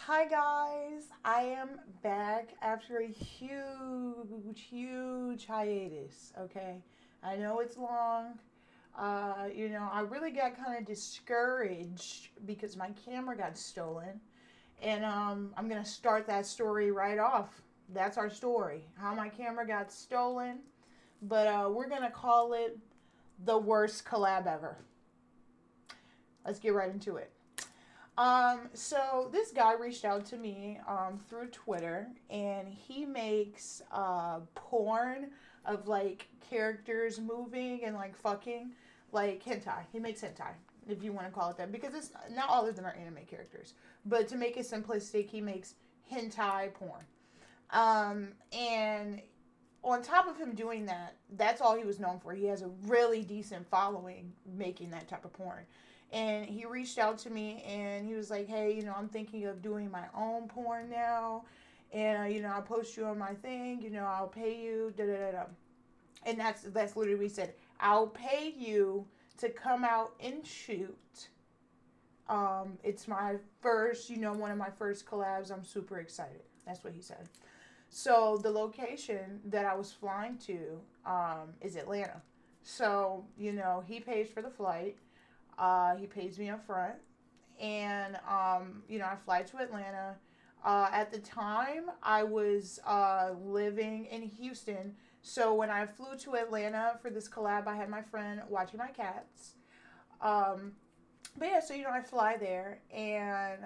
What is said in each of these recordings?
Hi guys, I am back after a huge hiatus. Okay, I know it's long. I really got kind of discouraged because my camera got stolen, and I'm gonna start that story right off. That's our story, how my camera got stolen. But we're gonna call it the worst collab ever. Let's get right into it. So this guy reached out to me through Twitter, and he makes porn of like characters moving and like fucking, like hentai. He makes hentai, if you want to call it that, because it's not all of them are anime characters. But to make it simplistic, he makes hentai porn. And on top of him doing that, that's all he was known for. He has a really decent following making that type of porn. And he reached out to me and he was like, hey, I'm thinking of doing my own porn now. And, I'll post you on my thing, I'll pay you, da da da da. And that's literally what he said. I'll pay you to come out and shoot. It's my first, one of my first collabs. I'm super excited. That's what he said. So the location that I was flying to is Atlanta. So, he pays for the flight. He pays me up front. And, I fly to Atlanta. At the time, I was living in Houston. So when I flew to Atlanta for this collab, I had my friend watching my cats. But yeah, so, I fly there. And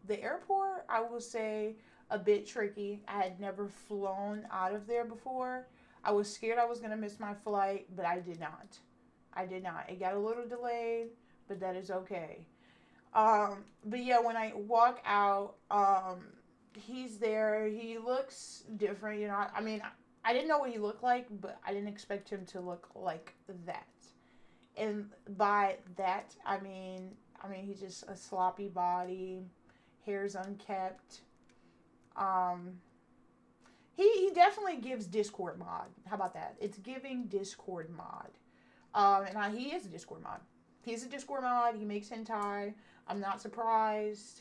the airport, I will say, a bit tricky. I had never flown out of there before. I was scared I was going to miss my flight, but I did not. I did not. It got a little delayed, but that is okay. But yeah, when I walk out, he's there. He looks different, I mean, I didn't know what he looked like, but I didn't expect him to look like that. And by that, he's just a sloppy body, hair's unkept. Um, he definitely gives Discord mod. How about that? It's giving Discord mod. He is a Discord mod. He's a Discord mod. He makes hentai. I'm not surprised.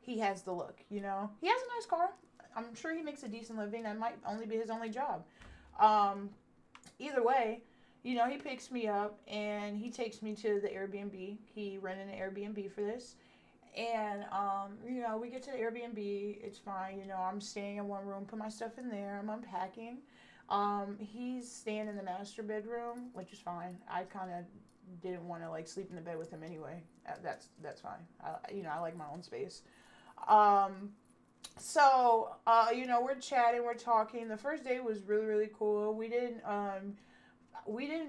He has the look, He has a nice car. I'm sure he makes a decent living. That might only be his only job. Either way, he picks me up and he takes me to the Airbnb. He rented an Airbnb for this. And, we get to the Airbnb. It's fine. I'm staying in one room, put my stuff in there. I'm unpacking. He's staying in the master bedroom, which is fine. I kind of didn't want to like sleep in the bed with him anyway. That's fine. I like my own space. We're chatting, we're talking. The first day was really really cool. We didn't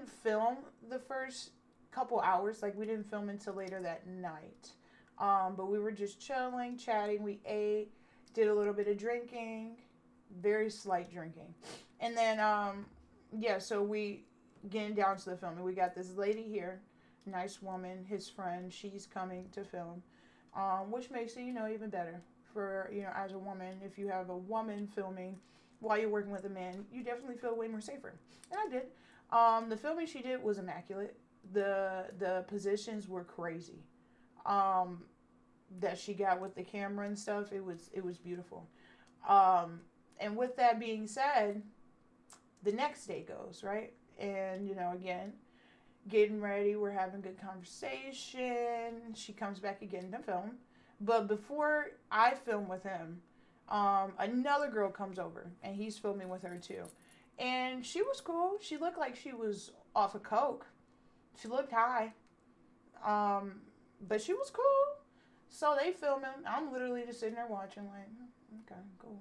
film the first couple hours. Like we didn't film until later that night. But we were just chilling, chatting. We ate, did a little bit of drinking, very slight drinking. And then, so we getting down to the filming. We got this lady here, nice woman, his friend. She's coming to film, which makes it, even better for, as a woman. If you have a woman filming while you're working with a man, you definitely feel way more safer. And I did. The filming she did was immaculate. The positions were crazy. That she got with the camera and stuff, it was beautiful. And with that being said, the next day goes, right? And, again, getting ready, we're having good conversation. She comes back again to film. But before I film with him, another girl comes over, and he's filming with her too. And she was cool. She looked like she was off of coke. She looked high. But she was cool. So they film him. I'm literally just sitting there watching, like, okay, cool.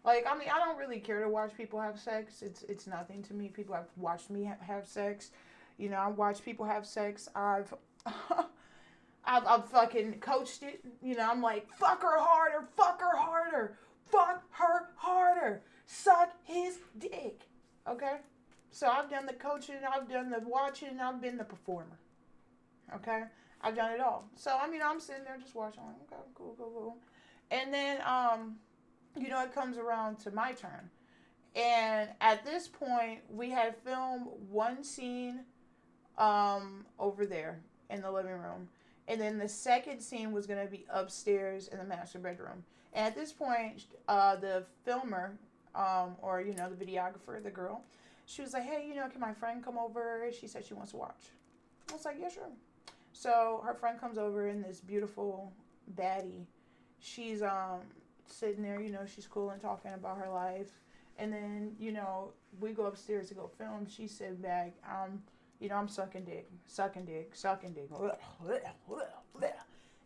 Like, I don't really care to watch people have sex. It's nothing to me. People have watched me have sex. I watch people have sex. I've fucking coached it. I'm like, fuck her harder, fuck her harder, fuck her harder, suck his dick. Okay? So I've done the coaching, I've done the watching, I've been the performer. Okay? I've done it all. So, I'm sitting there just watching, like, okay, cool. And then, it comes around to my turn. And at this point, we had filmed one scene over there in the living room. And then the second scene was going to be upstairs in the master bedroom. And at this point, the filmer, or, you know, the videographer, the girl, she was like, hey, you know, can my friend come over? She said she wants to watch. I was like, yeah, sure. So her friend comes over, and this beautiful baddie, she's sitting there, you know, she's cool and talking about her life. And then, you know, we go upstairs to go film. She said back, you know, I'm sucking dick.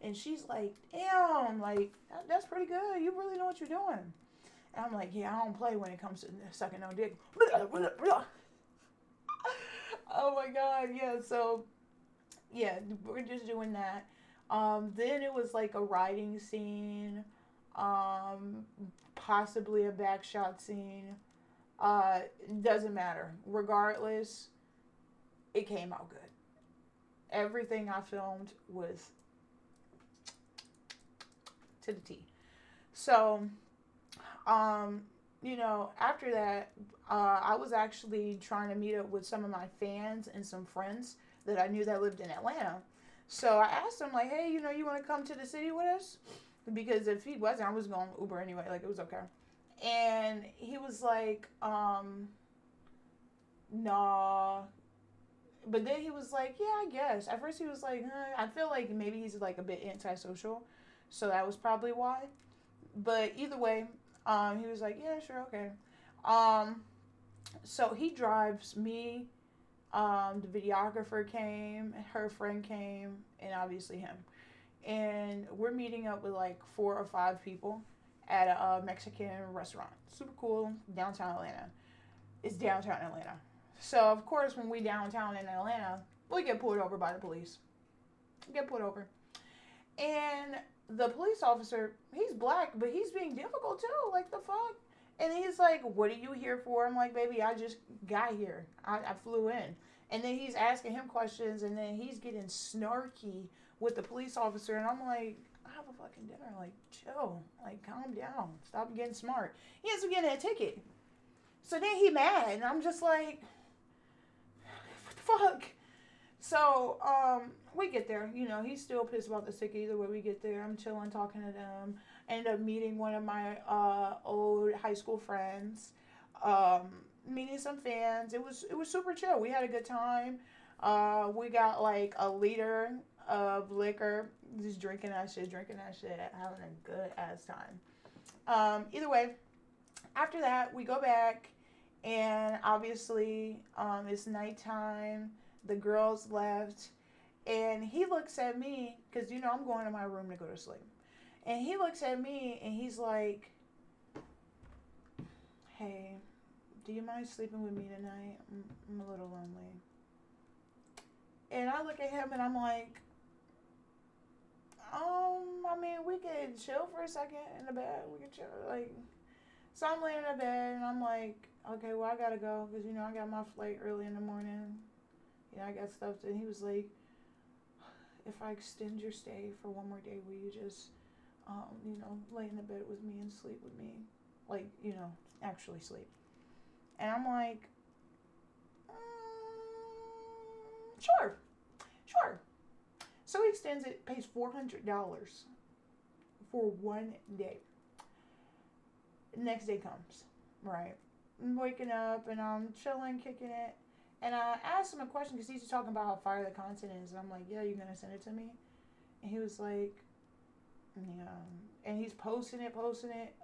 And she's like, damn, like, that's pretty good. You really know what you're doing. And I'm like, yeah, I don't play when it comes to sucking no dick. Oh my God, yeah. So, yeah, we're just doing that. Then it was like a riding scene, possibly a back shot scene. Doesn't matter. Regardless, it came out good. Everything I filmed was to the T. So, you know, after that, I was actually trying to meet up with some of my fans and some friends that I knew that lived in Atlanta. So I asked him, like, hey, you know, you want to come to the city with us? Because if he wasn't, I was going Uber anyway. Like, it was okay. And he was like, nah. But then he was like, yeah, I guess. At first he was like, I feel like maybe he's like a bit antisocial. So that was probably why. But either way, he was like, yeah, sure, okay. So he drives me. The videographer came, her friend came, and obviously him. And we're meeting up with like 4 or 5 people at a Mexican restaurant. Super cool, downtown Atlanta. It's downtown Atlanta. So, of course, when we downtown in Atlanta, we get pulled over by the police. Get pulled over. And the police officer, he's black, but he's being difficult too. Like, the fuck? And he's like, what are you here for? I'm like, baby, I just got here. I flew in. And then he's asking him questions, and then he's getting snarky with the police officer. And I'm like, I have a fucking dinner. Like, chill. Like, calm down. Stop getting smart. He ends up getting a ticket. So then he mad, and I'm just like, what the fuck? So, we get there. You know, he's still pissed about the ticket. Either way we get there, I'm chilling, talking to them. I ended up meeting one of my old high school friends. Meeting some fans. It was super chill. We had a good time. We got like a liter of liquor. Just drinking that shit, having a good ass time. Either way, after that, we go back, and obviously, it's nighttime. The girls left, and he looks at me, because, you know, I'm going to my room to go to sleep. And he looks at me, and he's like, hey, do you mind sleeping with me tonight? I'm a little lonely. And I look at him, and I'm like, I mean, we could chill for a second in the bed. We could chill, like. So I'm laying in the bed, and I'm like, okay, well, I gotta go, because, you know, I got my flight early in the morning. You know, I got stuff. And he was like, if I extend your stay for one more day, will you just, you know, lay in the bed with me and sleep with me? Like, you know, actually sleep. And I'm like, sure. So he extends it, pays $400 for one day. Next day comes, right? I'm waking up, and I'm chilling, kicking it. And I asked him a question, because he's talking about how fire the content is. And I'm like, yeah, you going to send it to me? And he was like, yeah. And he's posting it,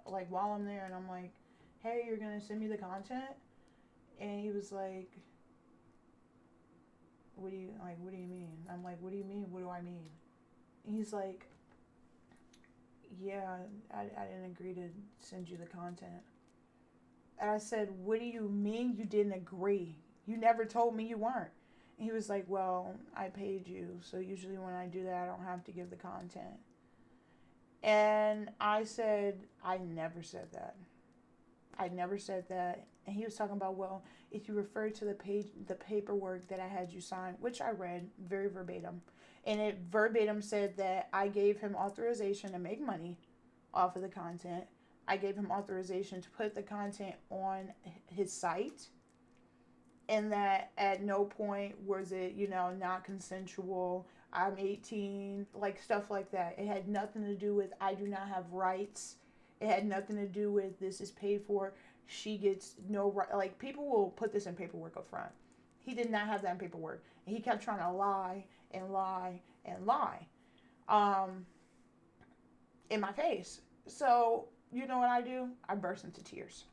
like, while I'm there. And I'm like, hey, you're going to send me the content? And he was like, what do you mean? I'm like, what do you mean? What do I mean? And he's like, yeah, I didn't agree to send you the content. And I said, what do you mean you didn't agree? You never told me you weren't. And he was like, well, I paid you, so usually when I do that, I don't have to give the content. And I said, I never said that. And he was talking about, well, if you refer to the paperwork that I had you sign, which I read very verbatim, and it verbatim said that I gave him authorization to make money off of the content. I gave him authorization to put the content on his site, and that at no point was it, you know, not consensual. I'm 18, like stuff like that. It had nothing to do with I do not have rights. It had nothing to do with this is paid for. She gets no right. Like, people will put this in paperwork up front. He did not have that in paperwork. And he kept trying to lie and lie and lie in my face. So, you know what I do? I burst into tears.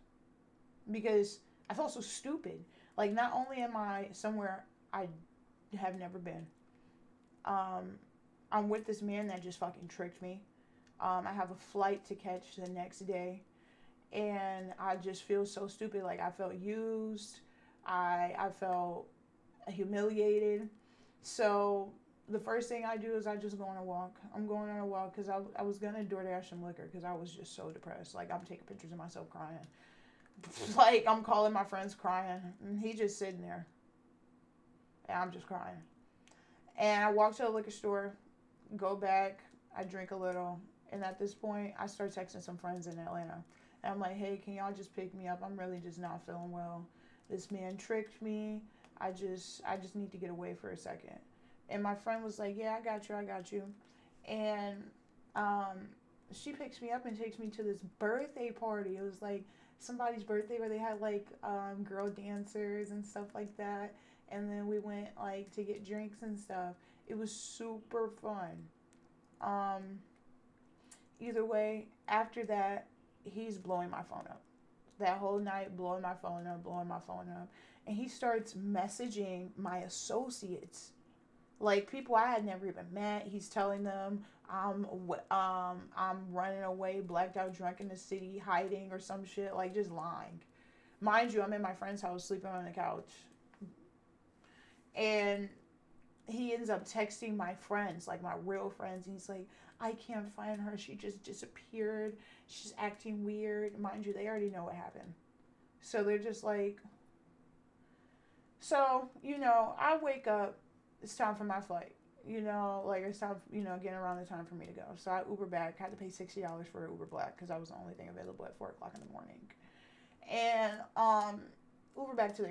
Because I felt so stupid. Like, not only am I somewhere I have never been, I'm with this man that just fucking tricked me. I have a flight to catch the next day. And I just feel so stupid. Like, I felt used. I felt humiliated. So the first thing I do is I just go on a walk. I'm going on a walk because I was going to DoorDash some liquor because I was just so depressed. Like, I'm taking pictures of myself crying. Like, I'm calling my friends crying. And he just sitting there. And I'm just crying. And I walk to the liquor store, go back, I drink a little. And at this point, I start texting some friends in Atlanta. And I'm like, hey, can y'all just pick me up? I'm really just not feeling well. This man tricked me. I just need to get away for a second. And my friend was like, yeah, I got you. And she picks me up and takes me to this birthday party. It was like somebody's birthday where they had like girl dancers and stuff like that. And then we went like to get drinks and stuff. It was super fun. Either way, after that, he's blowing my phone up. That whole night, blowing my phone up. And he starts messaging my associates, like people I had never even met. He's telling them I'm running away, blacked out, drunk in the city, hiding or some shit, like just lying. Mind you, I'm in my friend's house, sleeping on the couch. And he ends up texting my friends, like my real friends, and he's like, I can't find her. She just disappeared. She's acting weird. Mind you, they already know what happened. So they're just like... So, I wake up. It's time for my flight. Like it's time, getting around the time for me to go. So I Uber back. I had to pay $60 for Uber Black because that was the only thing available at 4 o'clock in the morning. And Uber back to the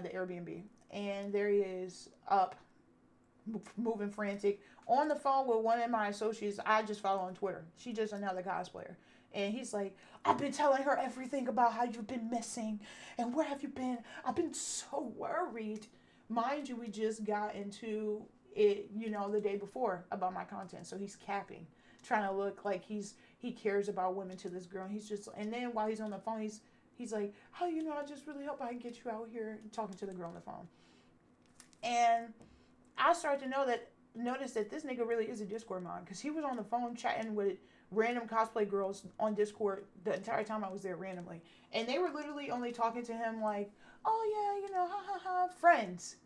Airbnb. And there he is, up, moving frantic, on the phone with one of my associates I just follow on Twitter. She's just another cosplayer. And he's like, I've been telling her everything about how you've been missing and where have you been. I've been so worried. Mind you, we just got into it, the day before about my content. So he's capping, trying to look like he cares about women to this girl. And he's just, and then while he's on the phone, he's like, oh, I just really hope I can get you out here, talking to the girl on the phone. And I started to notice that this nigga really is a Discord mod, because he was on the phone chatting with random cosplay girls on Discord the entire time I was there randomly. And they were literally only talking to him like, oh yeah, ha ha ha, friends.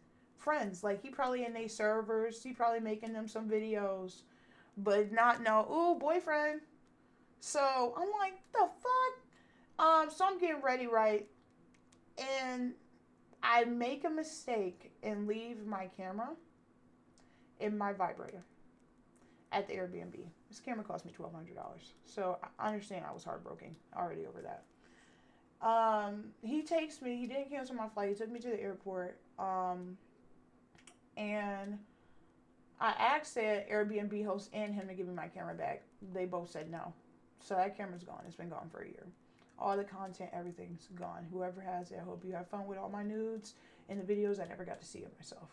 Like, he probably in their servers, he probably making them some videos, but not no, ooh, boyfriend. So I'm like, the fuck? So I'm getting ready, right? And I make a mistake and leave my camera in my vibrator at the Airbnb. This camera cost me $1,200. So I understand I was heartbroken already over that. He takes me, he didn't cancel my flight. He took me to the airport. And I asked the Airbnb host and him to give me my camera back. They both said no. So that camera's gone. It's been gone for a year. All the content, everything's gone. Whoever has it, I hope you have fun with all my nudes and the videos I never got to see of myself.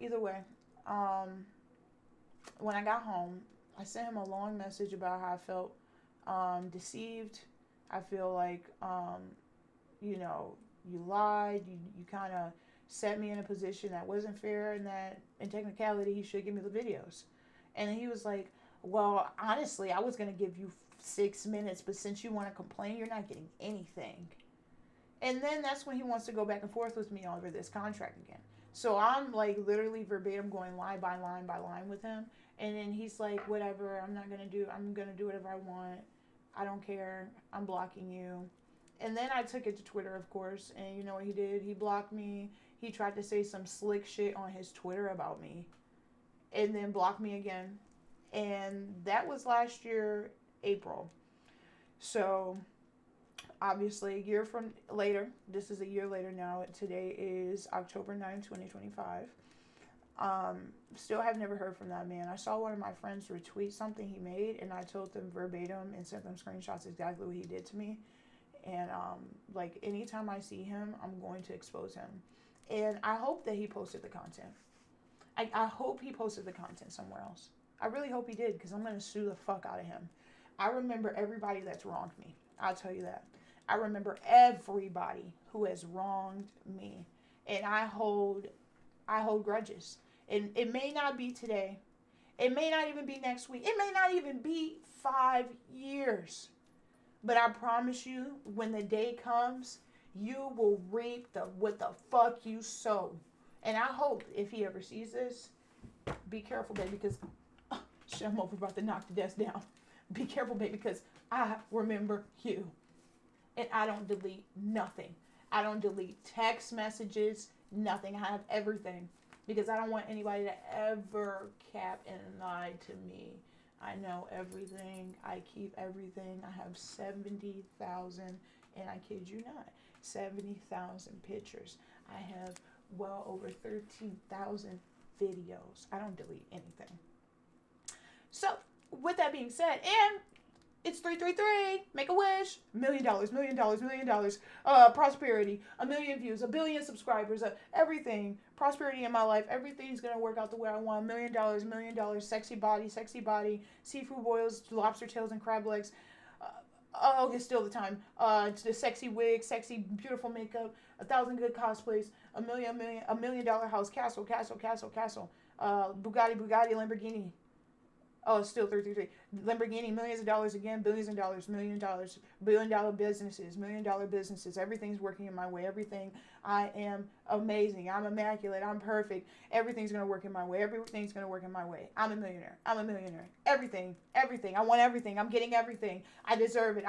Either way, when I got home, I sent him a long message about how I felt deceived. I feel like, you lied. You kind of set me in a position that wasn't fair, and that in technicality, he should give me the videos. And then he was like, well, honestly, I was going to give you 6 minutes, but since you want to complain, you're not getting anything. And then that's when he wants to go back and forth with me over this contract again. So I'm like literally verbatim going line by line by line with him. And then he's like, whatever, I'm going to do whatever I want. I don't care. I'm blocking you. And then I took it to Twitter, of course. And you know what he did? He blocked me. He tried to say some slick shit on his Twitter about me. And then blocked me again. And that was last year, April. So obviously a year from later, this is a year later now. Today is October 9th, 2025. Still have never heard from that man. I saw one of my friends retweet something he made, and I told them verbatim and sent them screenshots exactly what he did to me. And like anytime I see him, I'm going to expose him. And I hope that he posted the content. I hope he posted the content somewhere else. I really hope he did, because I'm going to sue the fuck out of him. I remember everybody that's wronged me. I'll tell you that. I remember everybody who has wronged me. And I hold grudges. And it may not be today. It may not even be next week. It may not even be 5 years. But I promise you, when the day comes, you will reap what the fuck you sow. And I hope if he ever sees this, be careful, baby, because shit, I'm about to knock the desk down. Be careful, baby, because I remember you. And I don't delete nothing. I don't delete text messages, nothing. I have everything. Because I don't want anybody to ever cap and lie to me. I know everything. I keep everything. I have 70,000, and I kid you not, 70,000 pictures. I have well over 13,000 videos. I don't delete anything. So, with that being said, and it's 333, make a wish, $1 million, $1 million, $1 million, prosperity, 1 million views, 1 billion subscribers, everything, prosperity in my life, everything's gonna work out the way I want, $1 million, $1 million, sexy body, seafood boils, lobster tails, and crab legs. Oh, it's still the time. The sexy wig, sexy, beautiful makeup, 1,000 good cosplays, $1 million house, castle, Bugatti, Lamborghini. Oh, it's still 333. Lamborghini, millions of dollars again, billions of dollars, $1 million, $1 billion businesses, $1 million businesses. Everything's working in my way. Everything. I am amazing. I'm immaculate. I'm perfect. Everything's going to work in my way. Everything's going to work in my way. I'm a millionaire. Everything. I want everything. I'm getting everything. I deserve it.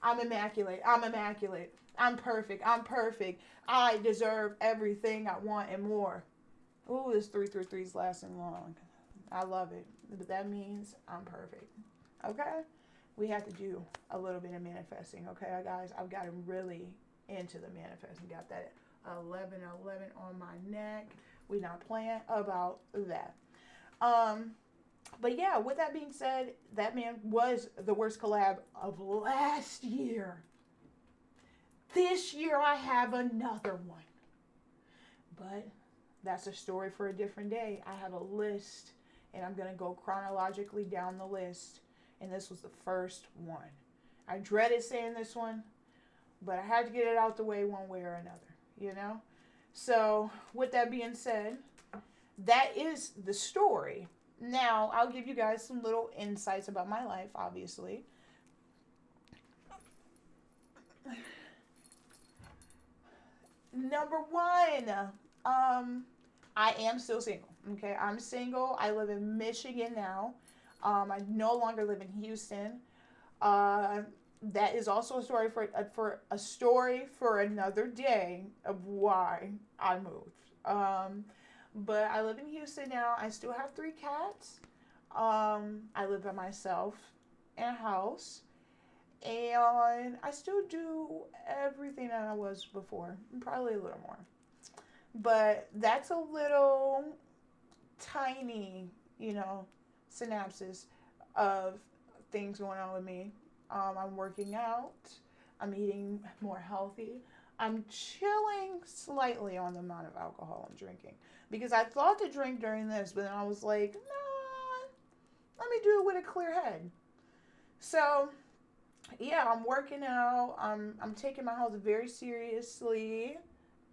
I'm immaculate. I'm perfect. I deserve everything I want and more. Ooh, this 333's lasting long. I love it. But that means I'm perfect. Okay? We have to do a little bit of manifesting. Okay, guys? I've gotten really into the manifesting. Got that 1111 on my neck. We're not playing about that. But yeah, with that being said, that man was the worst collab of last year. This year I have another one. But that's a story for a different day. I have a list. And I'm going to go chronologically down the list. And this was the first one. I dreaded saying this one, but I had to get it out the way one way or another, you know? So, with that being said, that is the story. Now, I'll give you guys some little insights about my life, obviously. Number one, I am still single. Okay, I'm single. I live in Michigan now. I no longer live in Houston. That is also a story for another day of why I moved. But I live in Houston now. I still have 3 cats. I live by myself in a house, and I still do everything that I was before, probably a little more. But that's a little tiny, synopsis of things going on with me. I'm working out. I'm eating more healthy. I'm chilling slightly on the amount of alcohol I'm drinking. Because I thought to drink during this, but then I was like, nah, let me do it with a clear head. So, yeah, I'm working out. I'm taking my health very seriously.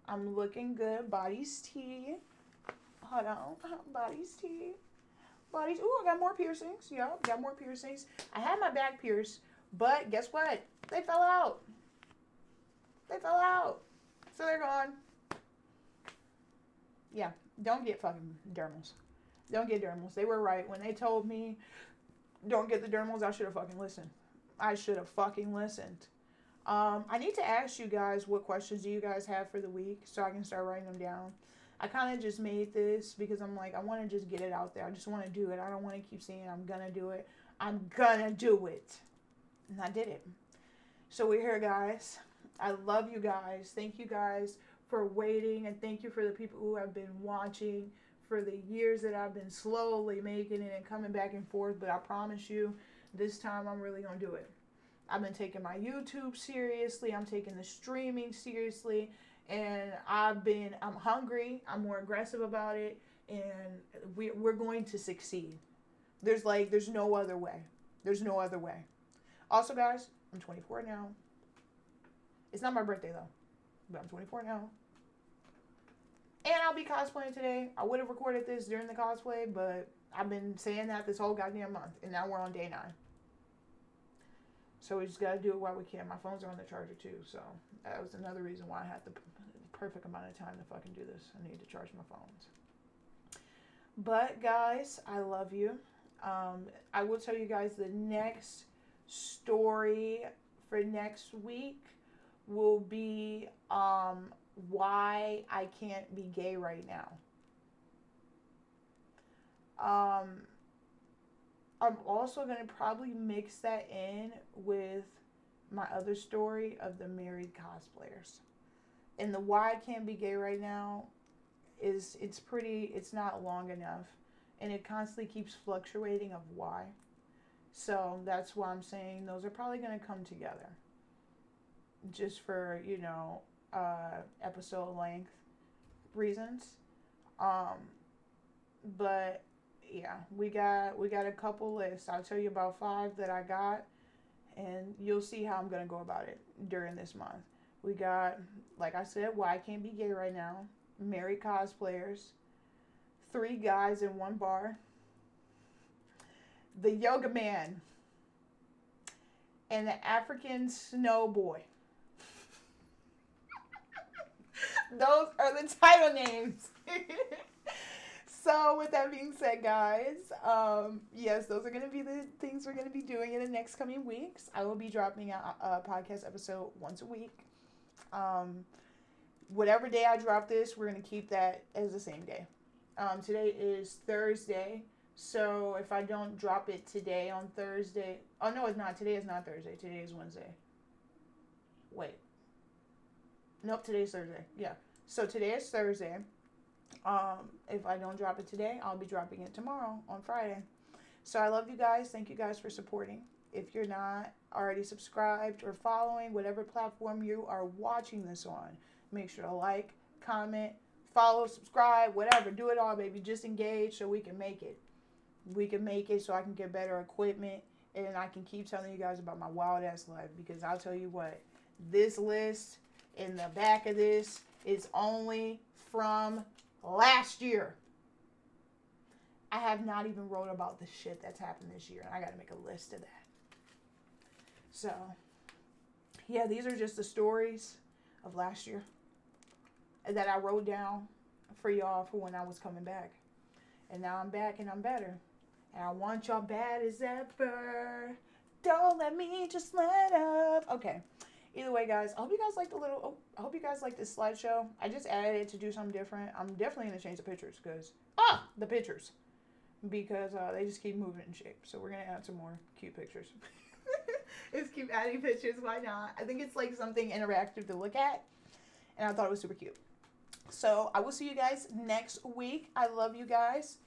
I'm looking good. Body's tea. Hold on. Body's tea. Ooh, I got more piercings. Yeah, got more piercings. I had my back pierced, but guess what? They fell out. So they're gone. Yeah, don't get fucking dermals. Don't get dermals. They were right. When they told me don't get the dermals, I should have fucking listened. I need to ask you guys, what questions do you guys have for the week so I can start writing them down. I kind of just made this because I'm like, I want to just get it out there. I just want to do it. I don't want to keep saying I'm going to do it. I'm going to do it. And I did it. So we're here, guys. I love you guys. Thank you guys for waiting, and thank you for the people who have been watching for the years that I've been slowly making it and coming back and forth. But I promise you, this time I'm really going to do it. I've been taking my YouTube seriously. I'm taking the streaming seriously. And I'm hungry. I'm more aggressive about it. And we're going to succeed. There's no other way. There's no other way. Also, guys, I'm 24 now. It's not my birthday, though. But I'm 24 now. And I'll be cosplaying today. I would have recorded this during the cosplay, but I've been saying that this whole goddamn month. And now we're on day 9. So we just got to do it while we can. My phones are on the charger, too. So that was another reason why I had the perfect amount of time to fucking do this. I need to charge my phones. But, guys, I love you. I will tell you guys the next story for next week will be why I can't be gay right now. I'm also going to probably mix that in with my other story of the married cosplayers. And the why I can't be gay right now it's not long enough. And it constantly keeps fluctuating of why. So that's why I'm saying those are probably going to come together. Just for, episode length reasons. But yeah, we got a couple lists. I'll tell you about 5 that I got, and you'll see how I'm going to go about it during this month. We got, like I said, why I can't be gay right now, married cosplayers, 3 guys in 1 bar, the yoga man, and the African snow boy. Those are the title names. So with that being said, guys, yes, those are going to be the things we're going to be doing in the next coming weeks. I will be dropping a podcast episode once a week. Whatever day I drop this, we're going to keep that as the same day. Today is Thursday, so if I don't drop it today on Thursday... Oh, no, it's not. Today is not Thursday. Today is Wednesday. Wait. Nope, today is Thursday. Yeah. So today is Thursday. If I don't drop it today, I'll be dropping it tomorrow on Friday. So I love you guys. Thank you guys for supporting. If you're not already subscribed or following whatever platform you are watching this on, make sure to like, comment, follow, subscribe, whatever. Do it all, baby. Just engage so we can make it. We can make it so I can get better equipment and I can keep telling you guys about my wild ass life, because I'll tell you what, this list in the back of this is only from last year. I have not even wrote about the shit that's happened this year, and I got to make a list of that. So, yeah, these are just the stories of last year that I wrote down for y'all for when I was coming back. And now I'm back and I'm better. And I want y'all bad as ever. Don't let me just let up. Okay. Either way, guys, I hope you guys like I hope you guys like this slideshow. I just added it to do something different. I'm definitely going to change the pictures because they just keep moving in shape. So we're going to add some more cute pictures. Just keep adding pictures. Why not? I think it's like something interactive to look at. And I thought it was super cute. So I will see you guys next week. I love you guys.